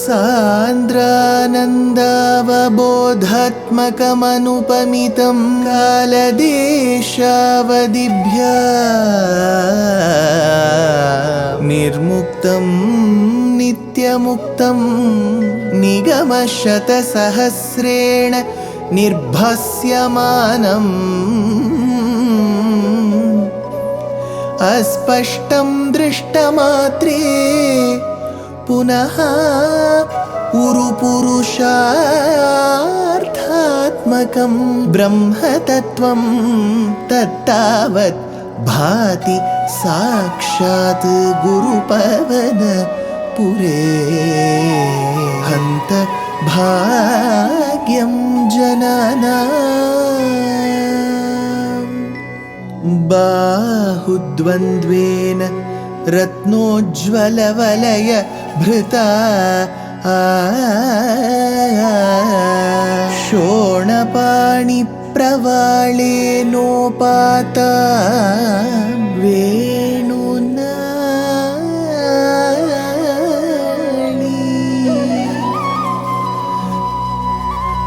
सान्द्रानन्दावबोधात्मकमनुपमितं कालदेशावदिभ्या निर्मुक्तं नित्यमुक्तं निगमशतसहस्रेण निर्भास्यमानम् अस्पष्टं दृष्टमात्रे पुनः उरुपुरुषार्थात्मकं ब्रह्मतत्त्वं तत्तावत् भाति साक्षात् गुरुपवनपुरे हन्त भाग्यं जनानां बाहुद्वन्द्वेन रत्नोज्ज्वलवलय भृता शोणपाणिप्रवाळेनोपाता वेणुनाळी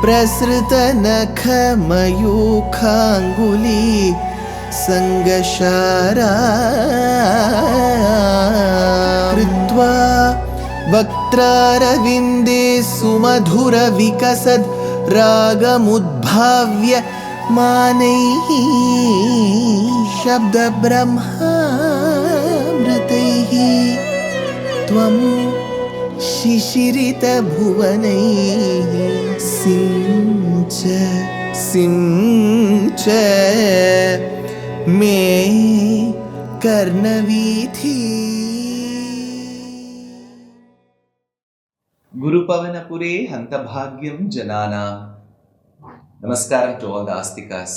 प्रसृतनखमयूखाङ्गुली संगशारा कृत्वा वक्त्रारविन्दे सुमधुरविकसद् रागमुद्भाव्य मानैः शब्दब्रह्मामृतैः त्वं शिशिरितभुवनैः सिञ्च मे कर्णवीथि. Gurupavanapure Hantabhagyam Janana. Namaskaram to all the Astikas.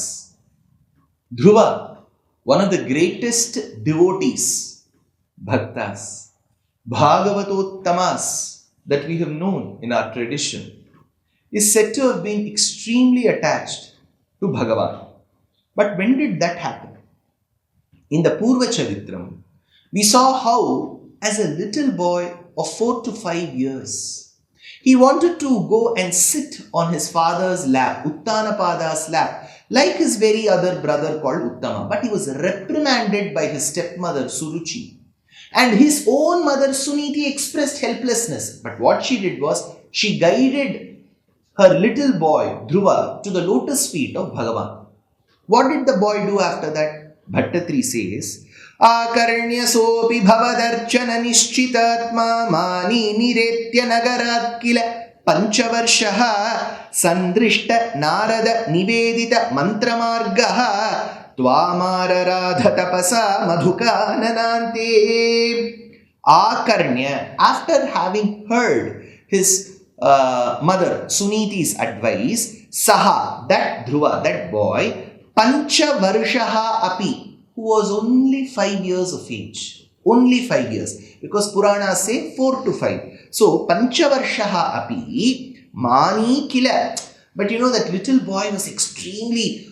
Dhruva, one of the greatest devotees, Bhaktas, Bhagavatottamas that we have known in our tradition, is said to have been extremely attached to Bhagavan. But when did that happen? In the Purva Charitram, we saw how, as a little boy of 4 to 5 years, he wanted to go and sit on his father's lap, Uttanapada's lap, like his very other brother called Uttama. But he was reprimanded by his stepmother Suruchi. And his own mother Suniti expressed helplessness. But what she did was, she guided her little boy Dhruva to the lotus feet of Bhagavan. What did the boy do after that? Bhaṭṭatiri says, Akarnya sopi bhavadarchana nishchitatma mani niretya nagarat kila panchavarshaha sandrishta narada nivedita mantramargaha tvamararadha tapasa madhukananante. Akarnya, after having heard his mother Suniti's advice, Saha, that Dhruva, that boy, Panchavarshaha api, who was only 5 years of age. Only 5 years. Because Puranas say 4 to 5. So, Panchavarshaha api, mani kila. But you know, that little boy was extremely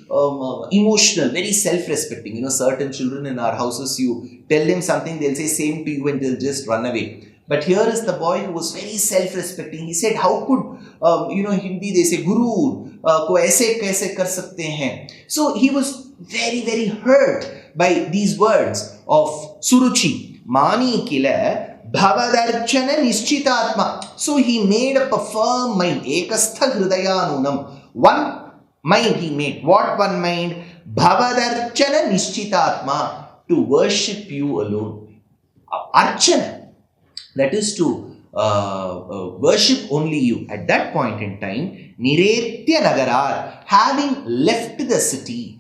emotional, very self-respecting. You know, certain children in our houses, you tell them something, they'll say same to you and they'll just run away. But here is the boy who was very self-respecting. He said, how could, Hindi they say, Guru, ko aise kaise kar sakte hain. So he was very, very hurt by these words of Suruchi. Mani kila bhavadarchana nishchitatma. So he made up a firm mind. Ekastha hridayanunam. One mind he made. What one mind? Bhavadarchana nishchitatma. To worship you alone. Archana. That is to worship only you. At that point in time, Niretya Nagarar, having left the city,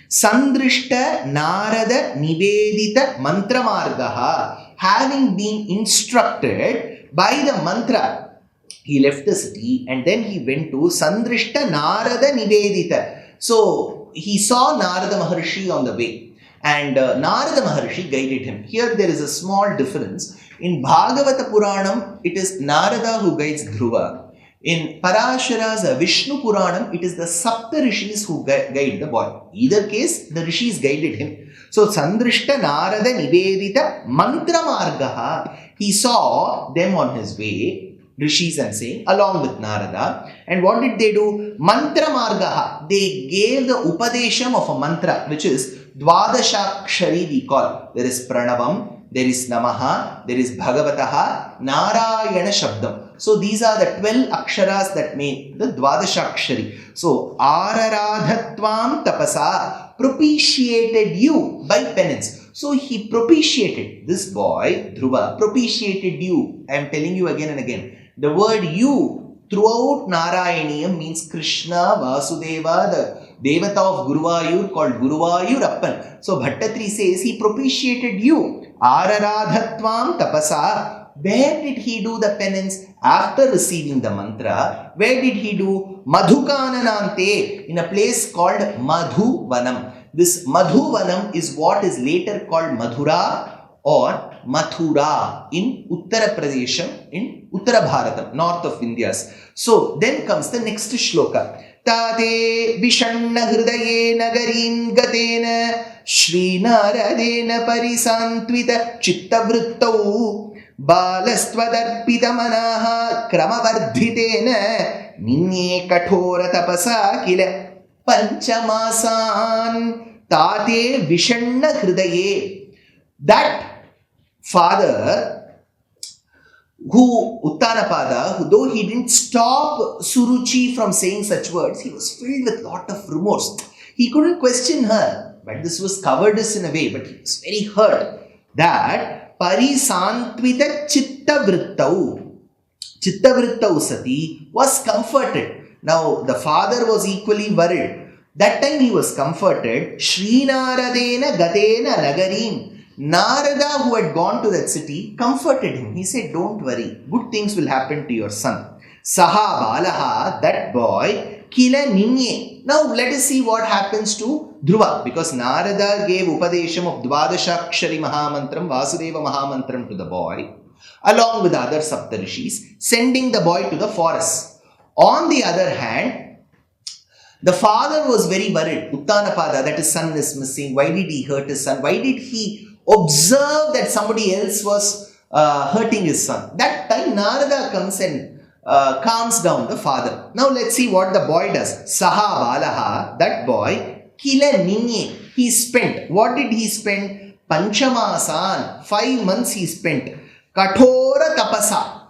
Sandrishta Narada Nivedita Mantramargaha, having been instructed by the mantra, he left the city and then he went to Sandrishta Narada Nivedita. So he saw Narada Maharshi on the way. And Narada Maharshi guided him. Here there is a small difference. In Bhagavata Puranam, it is Narada who guides Dhruva. In Parashara's Vishnu Puranam, it is the Sapta Rishis who guide the boy. Either case, the Rishis guided him. So, Sandrishta Narada Nivedita Mantra Margaha, He saw them on his way, Rishis and saying, along with Narada. And what did they do? Mantra margaha. They gave the upadesham of a mantra, which is Dvadashakshari we call. There is Pranavam, there is Namaha, there is Bhagavataha, Narayana Shabdam. So these are the 12 aksharas that make the Dvadashakshari. So Araradhatvam tapasa, propitiated you by penance. So he propitiated, this boy, Dhruva, propitiated you. I am telling you again and again. The word you throughout Nārayaṇīyam means Krishna, Vasudeva, the Devata of Guruvayur called Guruvayurappan. So Bhaṭṭatiri says he propitiated you. Araradhatvam tapasa. Where did he do the penance? After receiving the mantra, where did he do? Madhukananante, in a place called Madhuvanam. This Madhuvanam is what is later called Madhura or Mathura in Uttara Pradesh, in Uttara Bharatam, north of India. So then comes the next shloka. Tate Vishanna Hridaye Nagarin Gatena Śrīman Nārāyaṇīyam Parisantvita Chittavrittau Balastvadarpita Manaha Kramavardhitena Ninye Kathora Tapasa Kila Panchamasan Tate Vishanna Hridaye. That father who Uttanapada, though he didn't stop Suruchi from saying such words, he was filled with lot of remorse. He couldn't question her, but this was cowardice in a way, but he was very hurt that Parisantvita Chittavrittau Sati was comforted. Now the father was equally worried. That time he was comforted. Srinaradena Gatena Nagarim. Narada, who had gone to that city, comforted him. He said, don't worry, good things will happen to your son. Saha Balaha, that boy, Kila Ninye. Now let us see what happens to Dhruva, because Narada gave Upadesham of Dvadashakshari Mahamantram, Vasudeva Mahamantram to the boy, along with other Saptarishis, sending the boy to the forest. On the other hand, the father was very worried, Uttanapada, that his son is missing. Why did he hurt his son? Why did he observe that somebody else was hurting his son? That time Narada comes and calms down the father. Now let's see what the boy does. Saha Balaha, that boy, Kila Ninye, he spent. What did he spend? Panchamasan, 5 months he spent. Kathora Tapasa,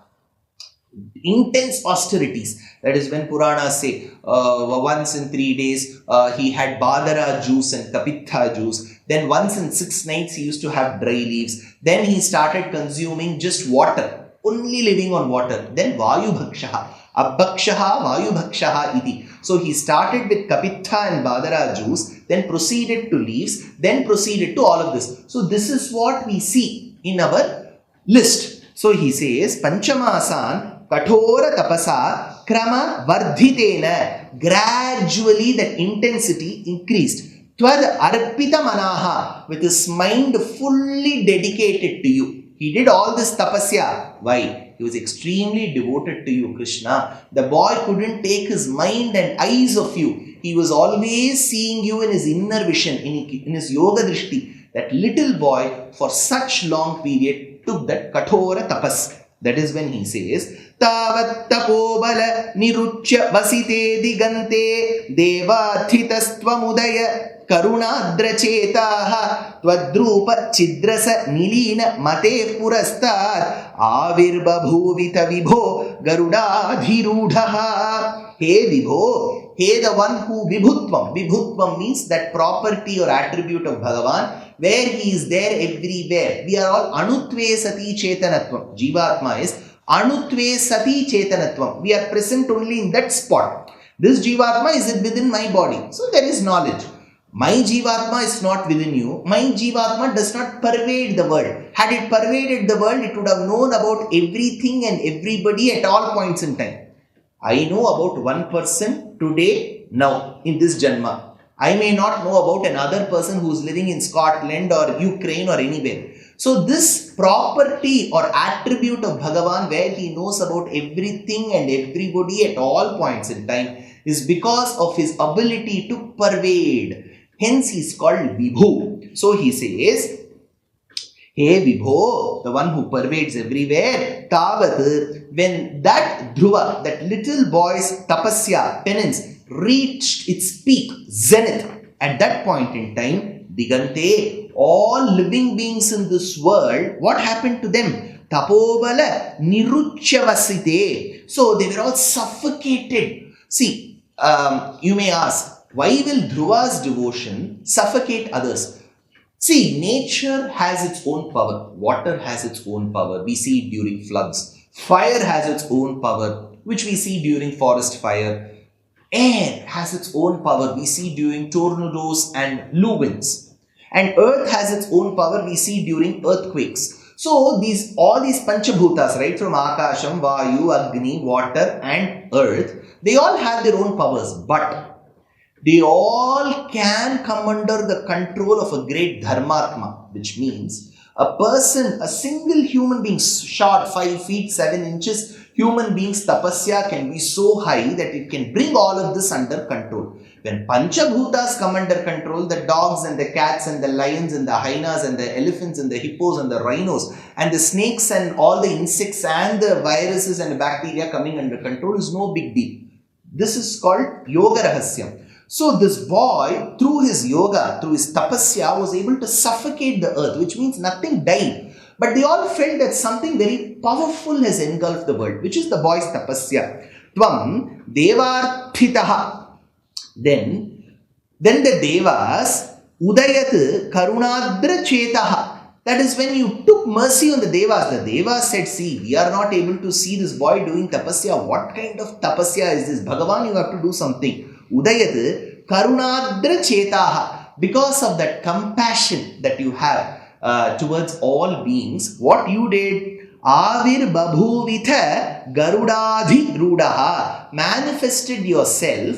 intense austerities. That is when Puranas say once in 3 days he had Badara juice and Kapitha juice. Then once in 6 nights he used to have dry leaves. Then he started consuming just water, only living on water. Then Vayu Bhakshaha, Abhakshaha, Vayu Bhakshaha iti. So he started with Kapitha and Badara juice, then proceeded to leaves, then proceeded to all of this. So this is what we see in our list. So he says, Panchamasan, Kathora Tapasa, Krama Vardhitena. Gradually that intensity increased. Tvad Arpita Manaha, with his mind fully dedicated to you. He did all this tapasya. Why? He was extremely devoted to you, Krishna. The boy couldn't take his mind and eyes of you. He was always seeing you in his inner vision, in his yoga drishti. That little boy, for such long period, took that kathora tapas. That is when he says, Tavat tapobala niruchya vasite digante devathitastvamudaya karunadrachetaha twadrupa chidrasa nilina mate purastat avirbabhuvita vibho garudadhirudhaha. Hey Vibho, hey the one who vibhutvam. Vibhutvam means that property or attribute of Bhagavan, where he is there everywhere. We are all anutve sati chetanatvam. Jivatma is anutve sati chetanatvam. We are present only in that spot. This Jivatma is within my body. So there is knowledge. My Jivatma is not within you. My Jivatma does not pervade the world. Had it pervaded the world, it would have known about everything and everybody at all points in time. I know about one person today, now, in this Janma. I may not know about another person who is living in Scotland or Ukraine or anywhere. So this property or attribute of Bhagavan, where he knows about everything and everybody at all points in time, is because of his ability to pervade. Hence he is called Vibhu. So he says, Hey Vibho, the one who pervades everywhere, Tavat, when that Dhruva, that little boy's tapasya, penance, reached its peak, zenith, at that point in time, Digante, all living beings in this world, what happened to them? Tapobala niruchyavasite. So they were all suffocated. See, you may ask, why will Dhruva's devotion suffocate others? See, nature has its own power. Water has its own power. We see it during floods. Fire has its own power, which we see during forest fire. Air has its own power. We see during tornadoes and low winds. And earth has its own power. We see during earthquakes. So all these panchabhutas, right, from Akasham, Vayu, Agni, water and earth, they all have their own powers. But they all can come under the control of a great dharmatma, which means a person, a single human being, short 5 feet 7 inches, human being's tapasya can be so high that it can bring all of this under control. When Panchabhutas come under control, the dogs and the cats and the lions and the hyenas and the elephants and the hippos and the rhinos and the snakes and all the insects and the viruses and the bacteria coming under control is no big deal. This is called Yoga Rahasyam. So this boy, through his yoga, through his tapasya, was able to suffocate the earth, which means nothing died. But they all felt that something very powerful has engulfed the world, which is the boy's tapasya. Tvam devarthitaha. Then the devas, udayat karunadra chetaha. That is when you took mercy on the devas. The devas said, see, we are not able to see this boy doing tapasya. What kind of tapasya is this? Bhagavan, you have to do something. Udayat karunadra chetaha. Because of that compassion that you have towards all beings, what you did, avir babhuvitha garudadhi rudaha, manifested yourself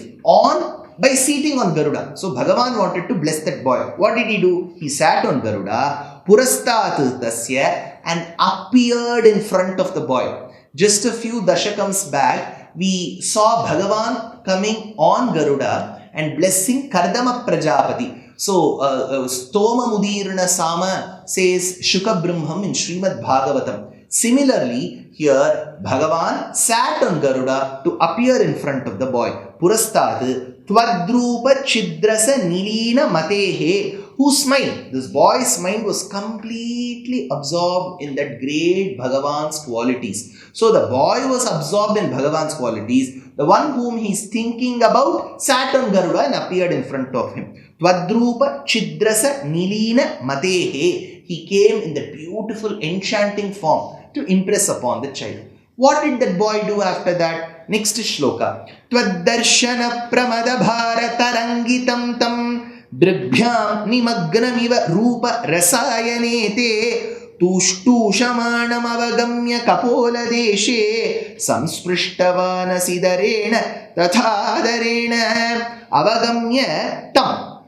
by seating on Garuda. So Bhagavan wanted to bless that boy. What did he do? He sat on Garuda, purastat tasya, and appeared in front of the boy. Just a few dashakams back, we saw Bhagavan coming on Garuda and blessing Kardama Prajapati. So, Stoma Mudirna Sama says Shuka Brahmam in Srimad Bhagavatam. Similarly, here Bhagavan sat on Garuda to appear in front of the boy. Purastat Tvadrupa Chidrasa Nilina Matehe. Whose mind? This boy's mind was completely absorbed in that great Bhagavan's qualities. So the boy was absorbed in Bhagavan's qualities. The one whom he is thinking about sat on Garuda and appeared in front of him. Tvadrupa Chidrasa Nilina Matehe. He came in the beautiful enchanting form to impress upon the child. What did that boy do after that? Next is Shloka. Tvadarshana pramada bharatarangitam tam Dribhyam nimagnamiva rupa rasayanete tushtushamanam avagamya kapola deshe samsprishtavan sidarena tathadarena avagamya tam.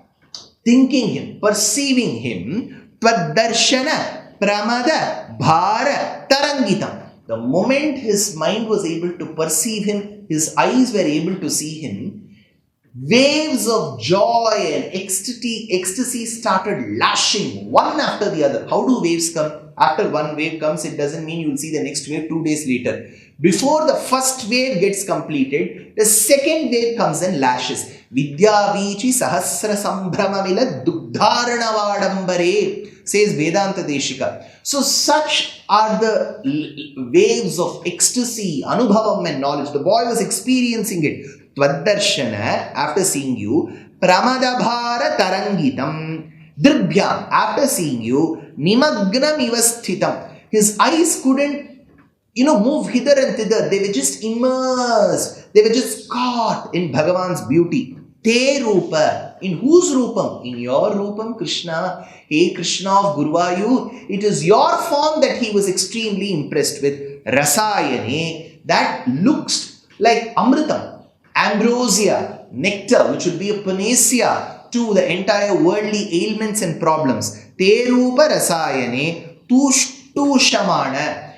Thinking him, perceiving him, tvadarshana pramada bhara tarangitam. The moment his mind was able to perceive him, his eyes were able to see him, waves of joy and ecstasy started lashing one after the other. How do waves come? After one wave comes, it doesn't mean you will see the next wave 2 days later. Before the first wave gets completed, the second wave comes and lashes. Vidya vichi sahasra sambhramamila dugdharana vadambare, says Vedanta Deshika. So such are the waves of ecstasy, anubhavam and knowledge. The boy was experiencing it. Tvadarshana, after seeing you, pramadabhara tarangitam, dribhyam, after seeing you, nimagnam ivasthitam. His eyes couldn't, move hither and thither. They were just immersed. They were just caught in Bhagavan's beauty. Te rupa. In whose rupam? In your rupam, Krishna. Hey Krishna of Guruvayur, it is your form that he was extremely impressed with. Rasayane, that looks like amritam, ambrosia, nectar, which would be a panacea to the entire worldly ailments and problems. Te rupa rasayane tushtu shamana.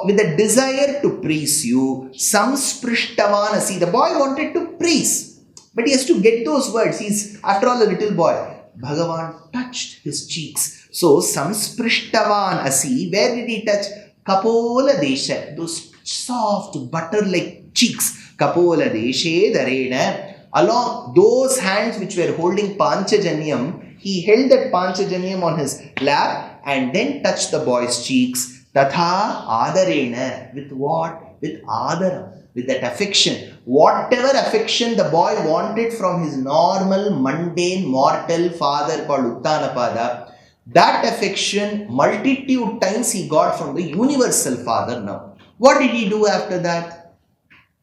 With a desire to praise you, samsprishtavan. See, the boy wanted to praise, but he has to get those words. He's, after all, a little boy. Bhagavan touched his cheeks. So, samsprishtavan asi, where did he touch? Kapola desha, those soft butter-like cheeks. Kapola deshe darena. Along those hands which were holding Panchajanyam, he held that Panchajanyam on his lap and then touched the boy's cheeks. Tatha adarena. With what? With adaram. With that affection. Whatever affection the boy wanted from his normal, mundane, mortal father called Uttanapada, that affection multitude times he got from the universal father now. What did he do after that?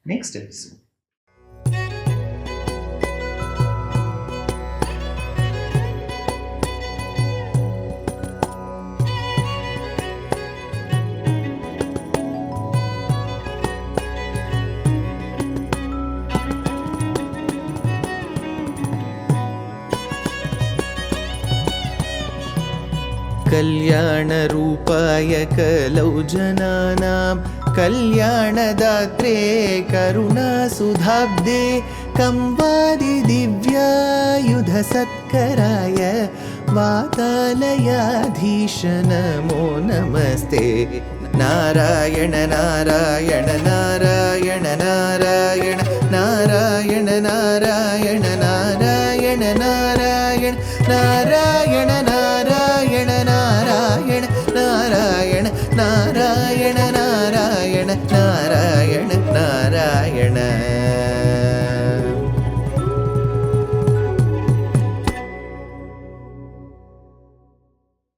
Next episode. कल्याणरूपाय कलौ जनानां कल्याणदात्रे करुणासुधाब्दे कंवादिदिव्यायुधसत्कराय वातालयाधीश नमो नमस्ते नारायण नारायण नारायण नारायण नारायण नारायण नारायण नारायण नारायण नारायण नारायण नारायण नारायण नारायण नारायण